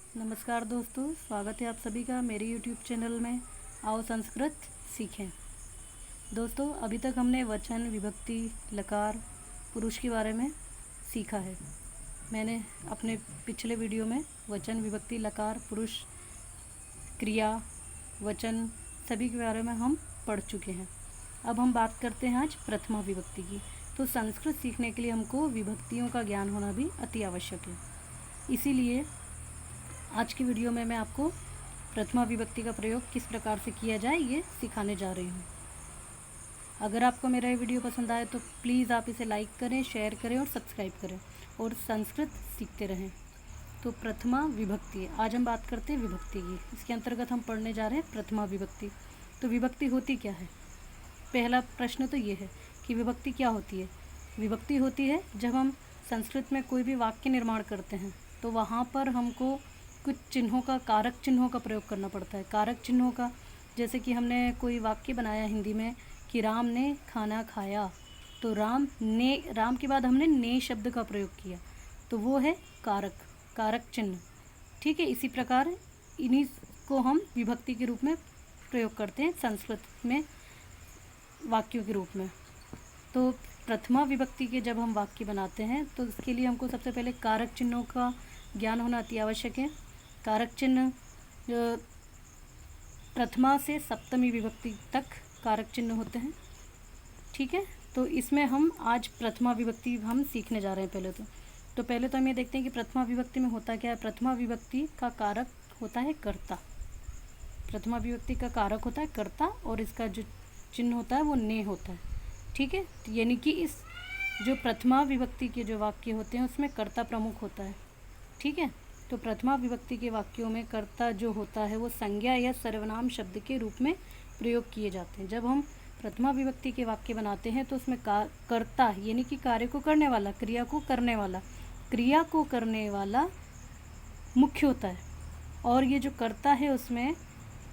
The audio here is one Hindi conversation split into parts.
नमस्कार दोस्तों, स्वागत है आप सभी का मेरे यूट्यूब चैनल में। आओ संस्कृत सीखें। दोस्तों, अभी तक हमने वचन, विभक्ति, लकार, पुरुष के बारे में सीखा है। मैंने अपने पिछले वीडियो में वचन, विभक्ति, लकार, पुरुष, क्रिया, वचन सभी के बारे में हम पढ़ चुके हैं। अब हम बात करते हैं आज प्रथमा विभक्ति की। तो संस्कृत सीखने के लिए हमको विभक्तियों का ज्ञान होना भी अति आवश्यक है। इसीलिए आज की वीडियो में मैं आपको प्रथमा विभक्ति का प्रयोग किस प्रकार से किया जाए ये सिखाने जा रही हूँ। अगर आपको मेरा ये वीडियो पसंद आए तो प्लीज़ आप इसे लाइक करें, शेयर करें और सब्सक्राइब करें और संस्कृत सीखते रहें। तो प्रथमा विभक्ति, आज हम बात करते हैं विभक्ति की। इसके अंतर्गत हम पढ़ने जा रहे हैं प्रथमा विभक्ति। तो विभक्ति होती क्या है? पहला प्रश्न तो ये है कि विभक्ति क्या होती है। विभक्ति होती है जब हम संस्कृत में कोई भी वाक्य निर्माण करते हैं तो वहाँ पर हमको कुछ चिन्हों का, कारक चिन्हों का प्रयोग करना पड़ता है। कारक चिन्हों का, जैसे कि हमने कोई वाक्य बनाया हिंदी में कि राम ने खाना खाया, तो राम के बाद हमने ने शब्द का प्रयोग किया, तो वो है कारक चिन्ह। ठीक है, इसी प्रकार इन्हीं को हम विभक्ति के रूप में प्रयोग करते हैं संस्कृत में वाक्यों के रूप में। तो प्रथमा विभक्ति के जब हम वाक्य बनाते हैं तो इसके लिए हमको सबसे पहले कारक चिन्हों का ज्ञान होना अति आवश्यक है। कारक चिन्ह प्रथमा से सप्तमी विभक्ति तक कारक चिन्ह होते हैं। ठीक है, तो इसमें हम आज प्रथमा विभक्ति हम सीखने जा रहे हैं। पहले तो हम ये देखते हैं कि प्रथमा विभक्ति में होता क्या है। प्रथमा विभक्ति का कारक होता है कर्ता। प्रथमा विभक्ति का कारक होता है कर्ता और इसका जो चिन्ह होता है वो ने होता है। ठीक है, यानी कि इस जो प्रथमा विभक्ति के जो वाक्य होते हैं उसमें कर्ता प्रमुख होता है। ठीक है, तो प्रथमा विभक्ति के वाक्यों में कर्ता जो होता है वो संज्ञा या सर्वनाम शब्द के रूप में प्रयोग किए जाते हैं। जब हम प्रथमा विभक्ति के वाक्य बनाते हैं तो उसमें कर्ता यानी कि कार्य को करने वाला, क्रिया को करने वाला मुख्य होता है। और ये जो कर्ता है उसमें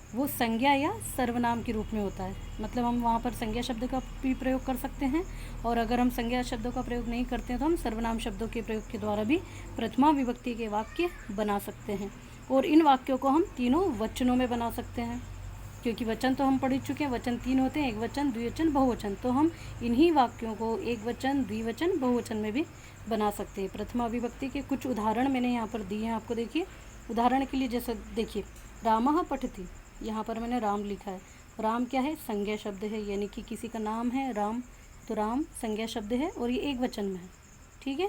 वो संज्ञा या सर्वनाम के रूप में होता है। मतलब हम वहाँ पर संज्ञा शब्द का भी प्रयोग कर सकते हैं और अगर हम संज्ञा शब्दों का प्रयोग नहीं करते हैं तो हम सर्वनाम शब्दों के प्रयोग के द्वारा भी प्रथमा विभक्ति के वाक्य बना सकते हैं। और इन वाक्यों को हम तीनों वचनों में बना सकते हैं, क्योंकि वचन तो हम पढ़ ही चुके हैं। वचन तीन होते हैं, एक वचन, द्विवचन, बहुवचन। तो हम इन्हीं वाक्यों को एक वचन, द्विवचन, बहुवचन में भी बना सकते हैं। प्रथमा विभक्ति के कुछ उदाहरण मैंने यहाँ पर दिए हैं आपको। देखिए, उदाहरण के लिए जैसे देखिए, रामः पठति, यहाँ पर मैंने राम लिखा है। राम क्या है? संज्ञा शब्द है, यानी कि किसी का नाम है राम, तो राम संज्ञा शब्द है और ये एक वचन में है। ठीक है,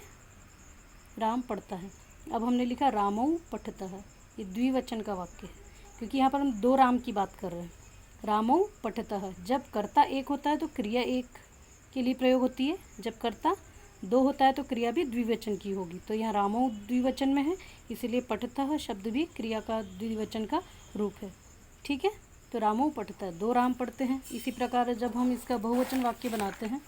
राम पढ़ता है। अब हमने लिखा रामौ पठतः, ये द्विवचन का वाक्य है, क्योंकि यहाँ पर हम दो राम की बात कर रहे हैं। रामौ पठतः, जब कर्ता एक होता है तो क्रिया एक के लिए प्रयोग होती है, जब कर्ता दो होता है तो क्रिया भी द्विवचन की होगी। तो यहाँ रामौ द्विवचन में है, इसीलिए पठतः शब्द भी क्रिया का द्विवचन का रूप है। ठीक है, तो रामौ पठतः, दो राम पढ़ते हैं। इसी प्रकार जब हम इसका बहुवचन वाक्य बनाते हैं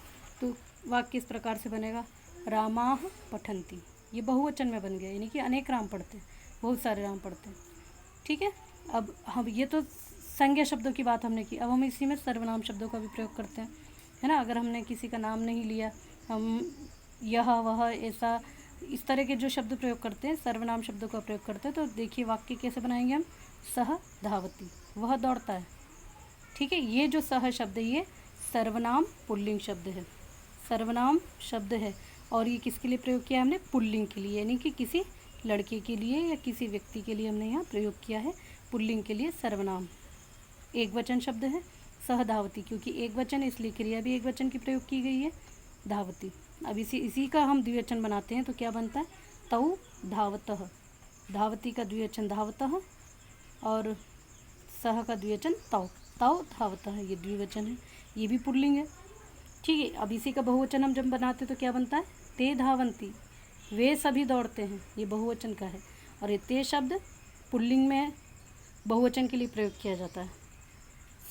तो वाक्य इस प्रकार से बनेगा, रामाः पठन्ति, ये बहुवचन में बन गया, यानी कि अनेक राम पढ़ते हैं, बहुत सारे राम पढ़ते हैं। ठीक है, अब हम ये तो संज्ञा शब्दों की बात हमने की। अब हम इसी में सर्वनाम शब्दों का भी प्रयोग करते हैं, है ना। अगर हमने किसी का नाम नहीं लिया, हम यह वह ऐसा इस तरह के जो शब्द प्रयोग करते हैं, सर्वनाम शब्दों का प्रयोग करते हैं, तो देखिए वाक्य कैसे बनाएंगे हम। सह धावती, वह दौड़ता है। ठीक है, ये जो सह शब्द है ये सर्वनाम पुल्लिंग शब्द है, सर्वनाम शब्द है। और ये किसके लिए प्रयोग किया हमने? पुल्लिंग के लिए, यानी कि किसी लड़के के लिए या किसी व्यक्ति के लिए हमने यहाँ प्रयोग किया है। पुल्लिंग के लिए सर्वनाम एक वचन शब्द है। सह धावती, क्योंकि एक वचन इसलिए क्रिया भी एक वचन की प्रयोग की गई है, धावती। अब इसी का हम द्विवचन बनाते हैं तो क्या बनता है? तौ धावतः, धावती का द्विवचन धावतः और सह का द्विवचन तौ धावतः, ये द्विवचन है, ये भी पुल्लिंग है। ठीक है, अब इसी का बहुवचन हम जब बनाते तो क्या बनता है? ते धावन्ति, वे सभी दौड़ते हैं, ये बहुवचन का है। और ये ते शब्द पुल्लिंग में बहुवचन के लिए प्रयोग किया जाता है,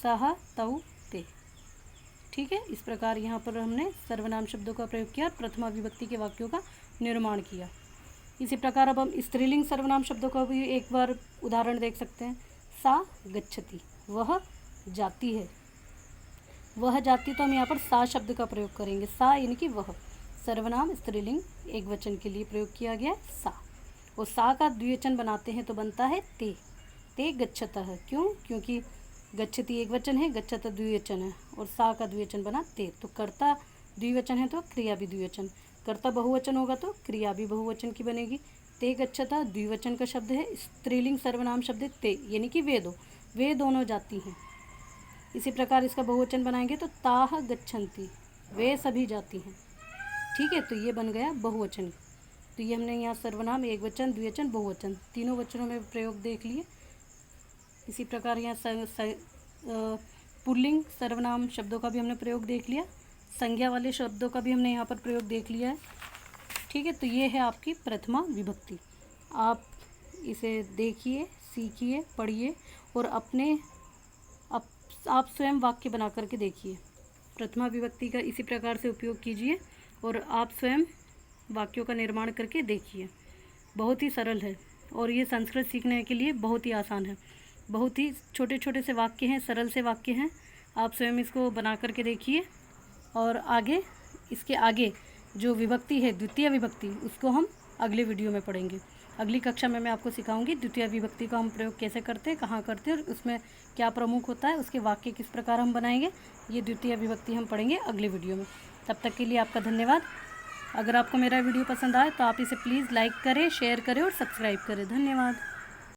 सह तौ ते। ठीक है, इस प्रकार यहाँ पर हमने सर्वनाम शब्दों का प्रयोग किया और प्रथमा विभक्ति के वाक्यों का निर्माण किया। इसी प्रकार अब हम स्त्रीलिंग सर्वनाम शब्दों का भी एक बार उदाहरण देख सकते हैं। सा गच्छति, वह जाती है, वह जाती, तो हम यहाँ पर सा शब्द का प्रयोग करेंगे। सा यानी कि वह, सर्वनाम स्त्रीलिंग एक वचन के लिए प्रयोग किया गया सा। और सा का द्विवचन बनाते हैं तो बनता है ते। ते गच्छतः। क्यों? क्योंकि गच्छति एक वचन है, गच्छतः द्विवचन है, और सा का द्विवचन बना ते। तो कर्ता द्विवचन है तो क्रिया भी द्विवचन, कर्ता बहुवचन होगा तो क्रिया भी बहुवचन की बनेगी। ते गच्छतः द्विवचन का शब्द है, स्त्रीलिंग सर्वनाम शब्द है ते, यानी कि वे दोनों जाती हैं। इसी प्रकार इसका बहुवचन बनाएंगे तो ताह गच्छन्ति, वे सभी जाती हैं। ठीक है, तो ये बन गया बहुवचन। तो ये हमने यहाँ सर्वनाम, एक वचन, द्विवचन, बहुवचन तीनों वचनों में प्रयोग देख लिए। इसी प्रकार यहाँ पुल्लिंग सर्वनाम शब्दों का भी हमने प्रयोग देख लिया, संज्ञा वाले शब्दों का भी हमने यहाँ पर प्रयोग देख लिया है। ठीक है, तो ये है आपकी प्रथमा विभक्ति। आप इसे देखिए, सीखिए, पढ़िए और आप स्वयं वाक्य बना करके देखिए। प्रथमा विभक्ति का इसी प्रकार से उपयोग कीजिए और आप स्वयं वाक्यों का निर्माण करके देखिए। बहुत ही सरल है और ये संस्कृत सीखने के लिए बहुत ही आसान है। बहुत ही छोटे छोटे से वाक्य हैं, सरल से वाक्य हैं। आप स्वयं इसको बना करके देखिए और इसके आगे जो विभक्ति है, द्वितीय विभक्ति, उसको हम अगले वीडियो में पढ़ेंगे। अगली कक्षा में मैं आपको सिखाऊंगी द्वितीय विभक्ति का हम प्रयोग कैसे करते हैं, कहाँ करते हैं और उसमें क्या प्रमुख होता है, उसके वाक्य किस प्रकार हम बनाएंगे। ये द्वितीय विभक्ति हम पढ़ेंगे अगले वीडियो में। तब तक के लिए आपका धन्यवाद। अगर आपको मेरा वीडियो पसंद आए तो आप इसे प्लीज़ लाइक करें, शेयर करें और सब्सक्राइब करें। धन्यवाद।